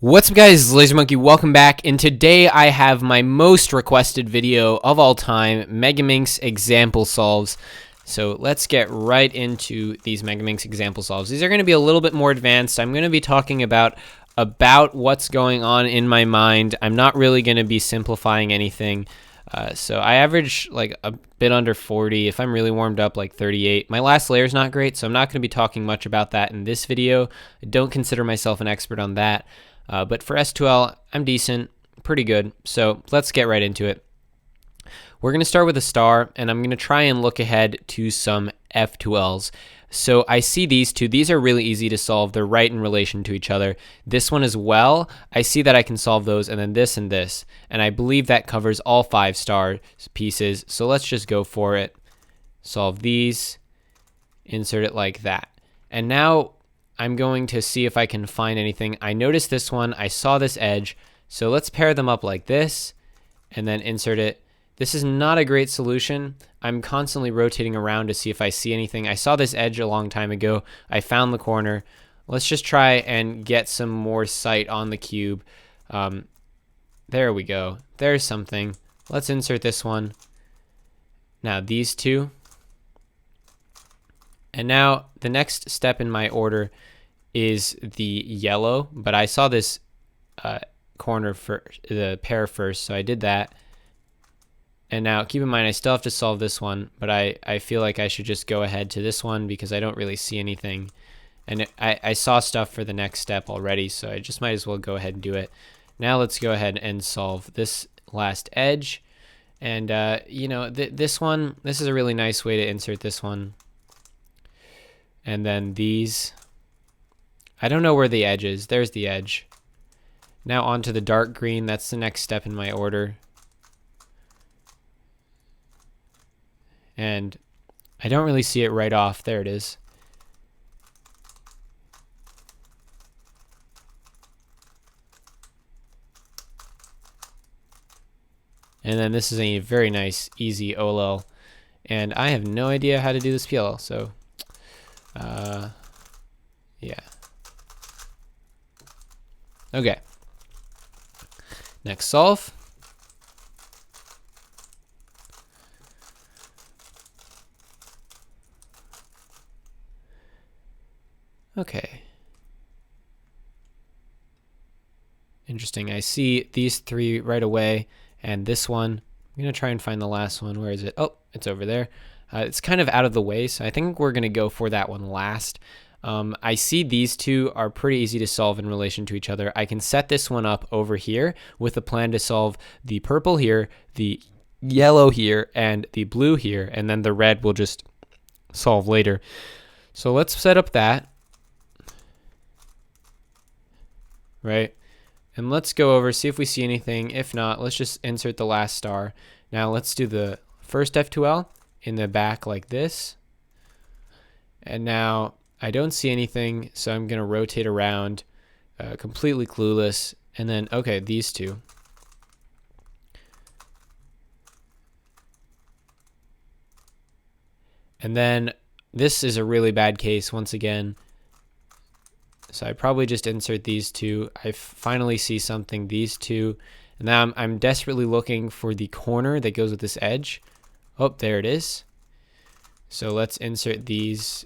What's up guys, Laser Monkey, welcome back, and today I have my most requested video of all time, Megaminx example solves. So let's get right into these Megaminx example solves. These are going to be a little bit more advanced. I'm going to be talking about what's going on in my mind. I'm not really going to be simplifying anything. So I average like a bit under 40. If I'm really warmed up, like 38. My last layer is not great, so I'm not going to be talking much about that in this video. I don't consider myself an expert on that. But for S2L, I'm decent, pretty good. So let's get right into it. We're going to start with a star, and I'm going to try and look ahead to some F2Ls. So I see these two. These are really easy to solve. They're right in relation to each other. This one as well. I see that I can solve those, and then this and this. And I believe that covers all 5 star pieces. So let's just go for it. Solve these. Insert it like that. And now I'm going to see if I can find anything. I noticed this one. I saw this edge. So let's pair them up like this and then insert it. This is not a great solution. I'm constantly rotating around to see if I see anything. I saw this edge a long time ago. I found the corner. Let's just try and get some more sight on the cube. There we go. There's something. Let's insert this one. Now these two. And now the next step in my order is the yellow, but I saw this corner for the pair first, so I did that. And now keep in mind I still have to solve this one, but I feel like I should just go ahead to this one because I don't really see anything. And I saw stuff for the next step already, so I just might as well go ahead and do it. Now let's go ahead and solve this last edge. And you know, this is a really nice way to insert this one. And then these. I don't know where the edge is. There's the edge. Now onto the dark green. That's the next step in my order. And I don't really see it right off. There it is. And then this is a very nice, easy OLL. And I have no idea how to do this PLL, so yeah. Okay. Next solve. Okay. Interesting. I see these 3 right away, and this one. I'm going to try and find the last one. Where is it? Oh, it's over there. It's kind of out of the way, so I think we're going to go for that one last. I see these two are pretty easy to solve in relation to each other. I can set this one up over here with a plan to solve the purple here, the yellow here, and the blue here, and then the red will just solve later. So let's set up that. Right? And let's go over, see if we see anything. If not, let's just insert the last star. Now let's do the first F2L in the back like this. And now I don't see anything, so I'm going to rotate around, completely clueless. And then, okay, these two. And then this is a really bad case once again. So I probably just insert these two. I finally see something, these two. And now I'm desperately looking for the corner that goes with this edge. Oh, there it is. So let's insert these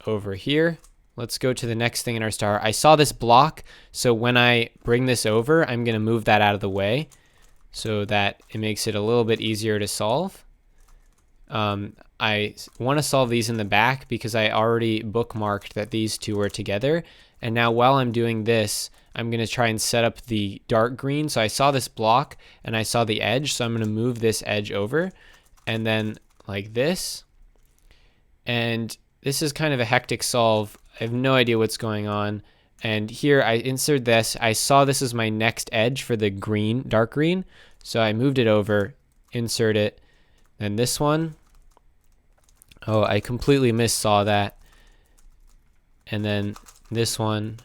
over here. Let's go to the next thing in our star. I saw this block, so when I bring this over, I'm going to move that out of the way so that it makes it a little bit easier to solve. I want to solve these in the back because I already bookmarked that these two are together. And now while I'm doing this, I'm going to try and set up the dark green. So I saw this block and I saw the edge, so I'm going to move this edge over and then like this. And this is kind of a hectic solve. I have no idea what's going on. And here I insert this. I saw this is my next edge for the green, dark green. So I moved it over, insert it. Then this one. Oh, I completely missaw that. And then this one.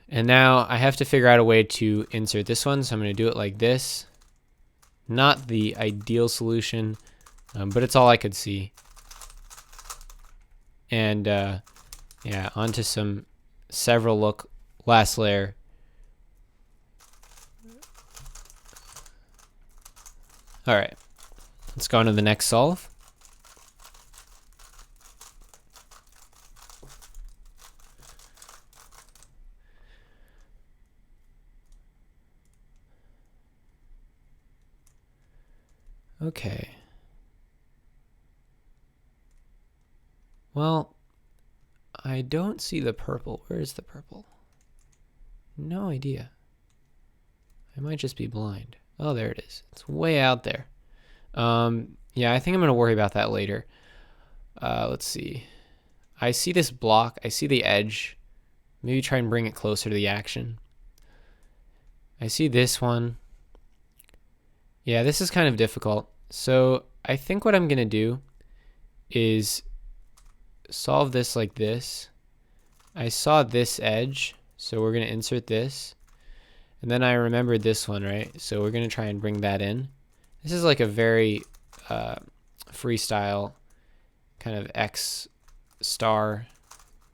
And now I have to figure out a way to insert this one. So I'm going to do it like this. Not the ideal solution, but it's all I could see. And Yeah, onto some several look last layer. All right, let's go on to the next solve. Okay. Well, I don't see the purple. Where is the purple? No idea. I might just be blind. Oh, there it is. It's way out there. Yeah, I think I'm going to worry about that later. Let's see. I see this block. I see the edge. Maybe try and bring it closer to the action. I see this one. Yeah, this is kind of difficult. So I think what I'm going to do is solve this like this. I saw this edge, so we're going to insert this. And then I remembered this one, right? So we're going to try and bring that in. This is like a very freestyle kind of X star,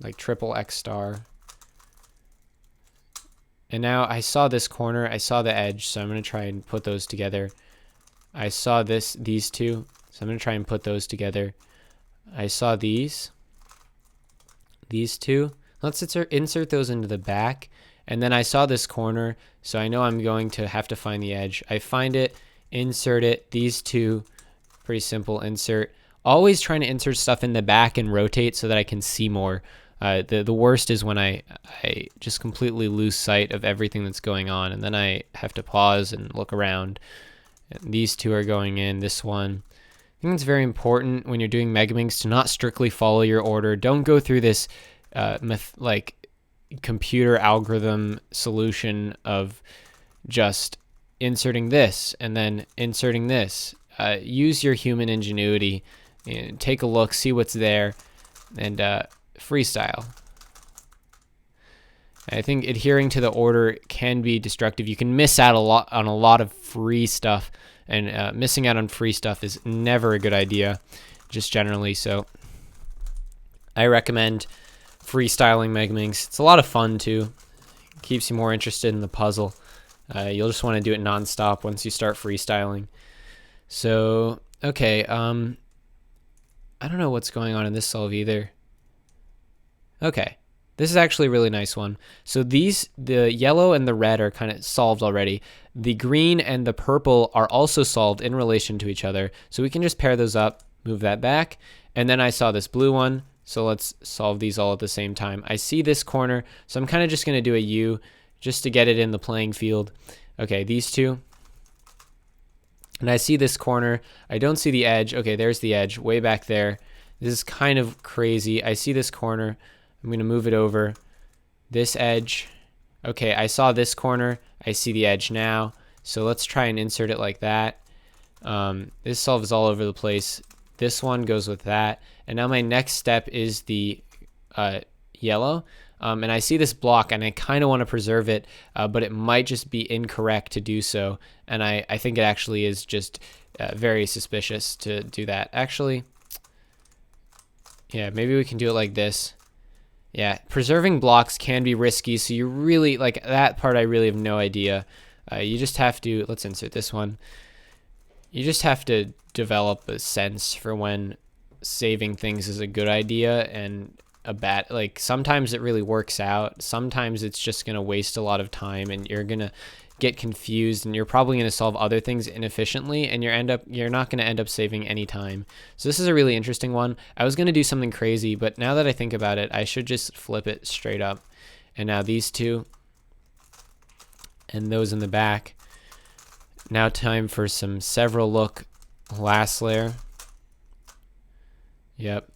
like triple X star. And now I saw this corner, I saw the edge, so I'm going to try and put those together. I saw these two, so I'm going to try and put those together. I saw these two. Let's insert those into the back. And then I saw this corner, so I know I'm going to have to find the edge. I find it, insert it, these two, pretty simple insert. Always trying to insert stuff in the back and rotate so that I can see more. The worst is when I just completely lose sight of everything that's going on, and then I have to pause and look around. And these two are going in, this one. I think it's very important when you're doing Megaminx to not strictly follow your order. Don't go through this like computer algorithm solution of just inserting this and then inserting this. Use your human ingenuity and take a look, see what's there, and freestyle. I think adhering to the order can be destructive. You can miss out on a lot of free stuff, and missing out on free stuff is never a good idea, just generally. So I recommend freestyling Megaminx. It's a lot of fun too. It keeps you more interested in the puzzle. You'll just want to do it nonstop once you start freestyling. So okay, I don't know what's going on in this solve either. Okay, this is actually a really nice one. So the yellow and the red are kind of solved already. The green and the purple are also solved in relation to each other. So we can just pair those up, move that back. And then I saw this blue one. So let's solve these all at the same time. I see this corner, so I'm kind of just going to do a U just to get it in the playing field. Okay, these two. And I see this corner. I don't see the edge. Okay, there's the edge way back there. This is kind of crazy. I see this corner. I'm going to move it over. This edge. Okay, I saw this corner. I see the edge now. So let's try and insert it like that. This solve is all over the place. This one goes with that. And now my next step is the yellow. And I see this block, and I kind of want to preserve it, but it might just be incorrect to do so. And I think it actually is just very suspicious to do that. Actually, yeah, maybe we can do it like this. Yeah, preserving blocks can be risky, so you really, like that part I really have no idea. You just have to, let's insert this one. You just have to develop a sense for when saving things is a good idea and a bad, like sometimes it really works out. Sometimes it's just going to waste a lot of time and you're going to get confused, and you're probably going to solve other things inefficiently, and you're not going to end up saving any time. So this is a really interesting one. I was going to do something crazy, but now that I think about it, I should just flip it straight up. And now these two and those in the back. Now time for some several look last layer. Yep.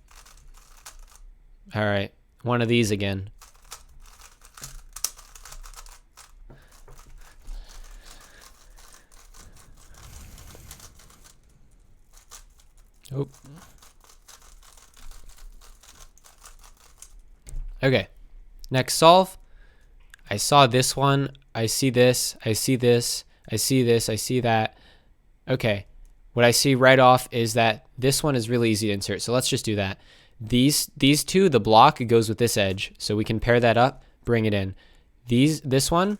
All right, one of these again. Oh. Okay, next solve. I saw this one. I see this. I see this. I see this. I see that. Okay, what I see right off is that this one is really easy to insert. So let's just do that. These two, the block goes with this edge, so we can pair that up, bring it in. This one,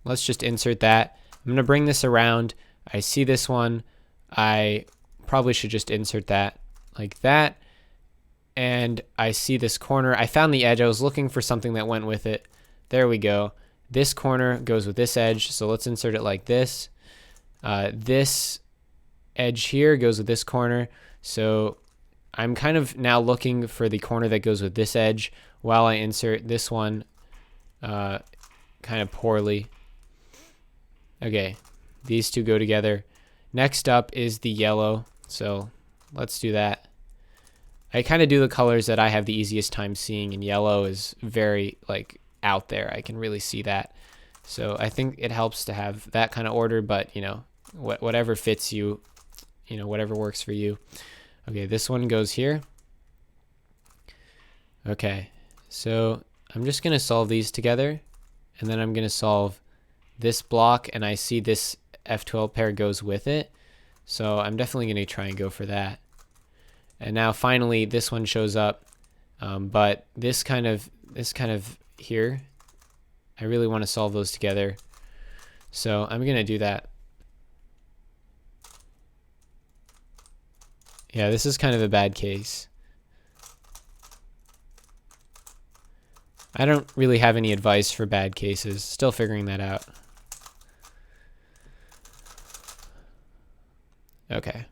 let's just insert that. I'm gonna bring this around. I see this one. I probably should just insert that like that. And I see this corner. I found the edge. I was looking for something that went with it. There we go. This corner goes with this edge, so let's insert it like this. This edge here goes with this corner, so I'm kind of now looking for the corner that goes with this edge while I insert this one kind of poorly. Okay, these two go together. Next up is the yellow, so let's do that. I kind of do the colors that I have the easiest time seeing, and yellow is very like out there. I can really see that. So I think it helps to have that kind of order, but you know, whatever fits you, you know, whatever works for you. Okay, this one goes here. Okay, so I'm just gonna solve these together, and then I'm gonna solve this block, and I see this F12 pair goes with it. So I'm definitely gonna try and go for that. And now finally this one shows up, but this kind of here, I really want to solve those together. So I'm gonna do that. Yeah, this is kind of a bad case. I don't really have any advice for bad cases. Still figuring that out. Okay.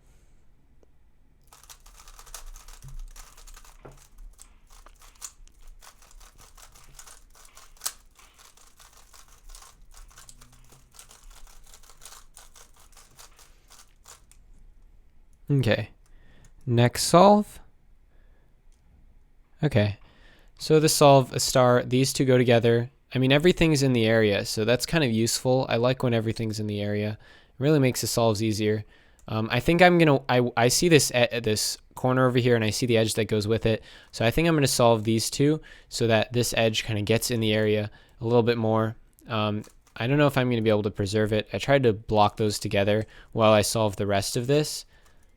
Okay. Next solve. Okay. So to solve a star, these two go together. I mean, everything's in the area, so that's kind of useful. I like when everything's in the area. It really makes the solves easier. I think I'm gonna, I see this this corner over here, and I see the edge that goes with it. So I think I'm gonna solve these two so that this edge kind of gets in the area a little bit more. I don't know if I'm gonna be able to preserve it. I tried to block those together while I solve the rest of this.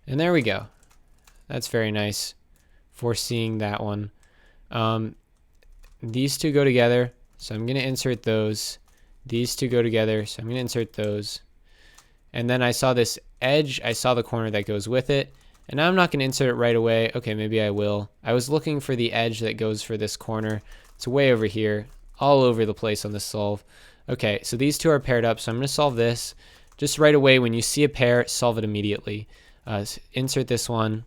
And there we go. That's very nice. Foreseeing that one. These two go together, so I'm going to insert those. These two go together, so I'm going to insert those. And then I saw this edge. I saw the corner that goes with it. And now I'm not going to insert it right away. Okay, maybe I will. I was looking for the edge that goes for this corner. It's way over here, all over the place on this solve. Okay, so these two are paired up, so I'm going to solve this. Just right away, when you see a pair, solve it immediately. Insert this one.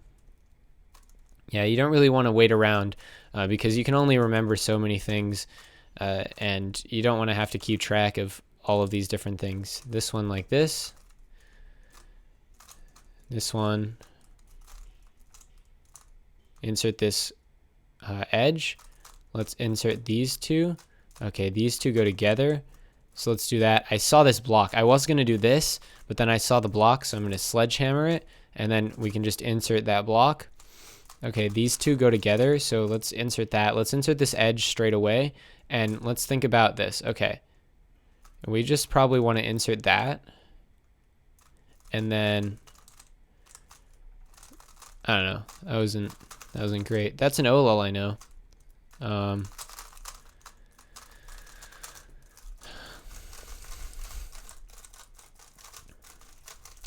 Yeah, you don't really want to wait around because you can only remember so many things, and you don't want to have to keep track of all of these different things. This one like this. This one. Insert this edge. Let's insert these two. Okay, these two go together. So let's do that. I saw this block. I was going to do this, but then I saw the block, so I'm going to sledgehammer it, and then we can just insert that block. Okay, these two go together, so let's insert that. Let's insert this edge straight away, and let's think about this. Okay, we just probably want to insert that, and then I don't know. That wasn't great. That's an OLL, I know.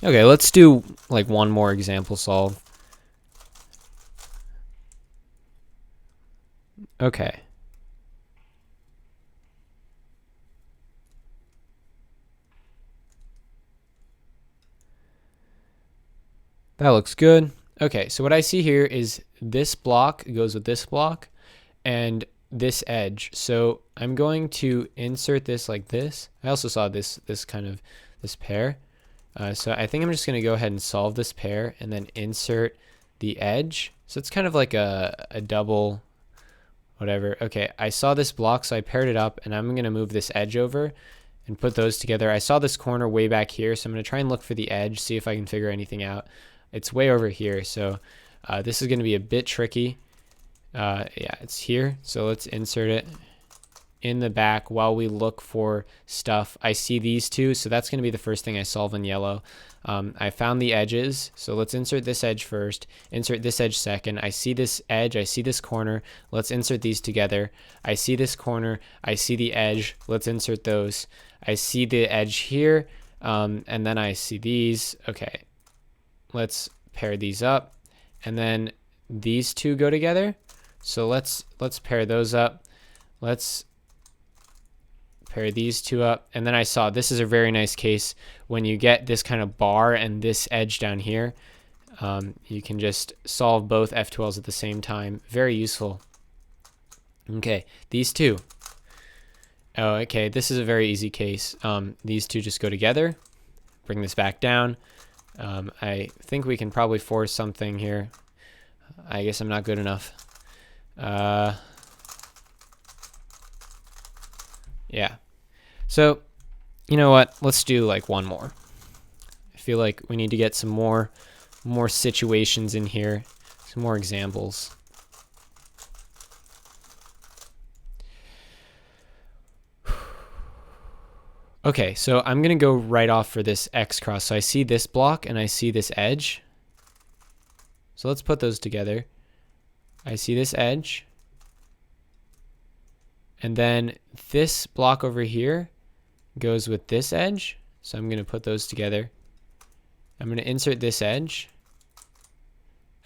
Okay, let's do like one more example solve. Okay. That looks good. Okay, so what I see here is this block goes with this block and this edge. So I'm going to insert this like this. I also saw this kind of this pair. So I think I'm just going to go ahead and solve this pair and then insert the edge. So it's kind of like a double whatever. Okay, I saw this block, so I paired it up, and I'm going to move this edge over and put those together. I saw this corner way back here, so I'm going to try and look for the edge, see if I can figure anything out. It's way over here, so this is going to be a bit tricky. Yeah, it's here, so let's insert it. in the back while we look for stuff. I see these two, so that's going to be the first thing I solve in yellow. I found the edges, so let's insert this edge first, insert this edge second. I see this edge, I see this corner, let's insert these together. I see this corner, I see the edge, let's insert those. I see the edge here, and then I see these. Okay, let's pair these up, and then these two go together. So let's pair those up. Let's pair these two up, and then I saw this is a very nice case when you get this kind of bar and this edge down here. You can just solve both F12s at the same time. Very useful. Okay, these two. Oh, okay, this is a very easy case. These two just go together. Bring this back down. I think we can probably force something here. I guess I'm not good enough. Yeah. So, you know what? Let's do like one more. I feel like we need to get some more situations in here, some more examples. Okay, so I'm going to go right off for this X cross. So I see this block and I see this edge. So let's put those together. I see this edge. And then this block over here goes with this edge. So I'm going to put those together. I'm going to insert this edge.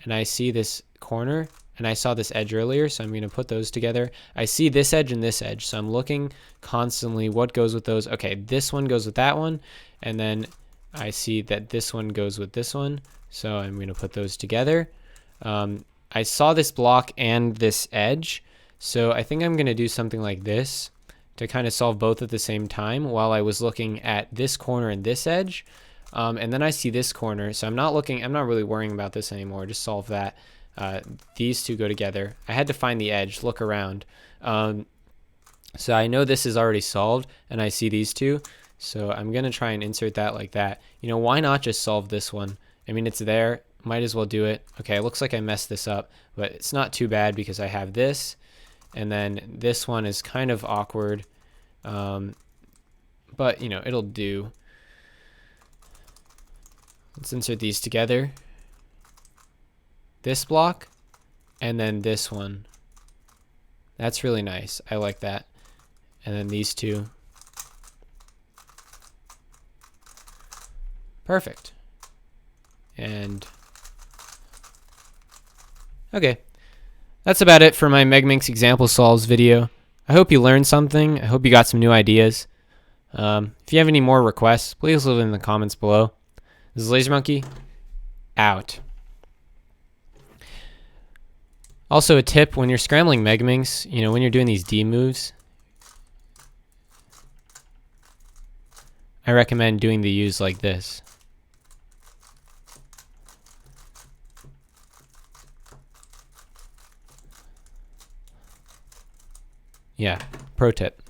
And I see this corner. And I saw this edge earlier, so I'm going to put those together. I see this edge and this edge, so I'm looking constantly what goes with those. Okay, this one goes with that one. And then I see that this one goes with this one. So I'm going to put those together. I saw this block and this edge. So I think I'm going to do something like this to kind of solve both at the same time while I was looking at this corner and this edge. And then I see this corner. So I'm not really worrying about this anymore. Just solve that. These two go together. I had to find the edge, look around. So I know this is already solved and I see these two. So I'm going to try and insert that like that. You know, why not just solve this one? I mean, it's there. Might as well do it. Okay, it looks like I messed this up, but it's not too bad because I have this. And then this one is kind of awkward, but you know, it'll do. Let's insert these together. This block, and then this one. That's really nice. I like that. And then these two. Perfect. And okay. That's about it for my Megaminx example solves video. I hope you learned something. I hope you got some new ideas. If you have any more requests, please leave them in the comments below. This is Laser Monkey, out. Also a tip, when you're scrambling Megaminx, you know, when you're doing these D moves, I recommend doing the U's like this. Yeah, pro tip.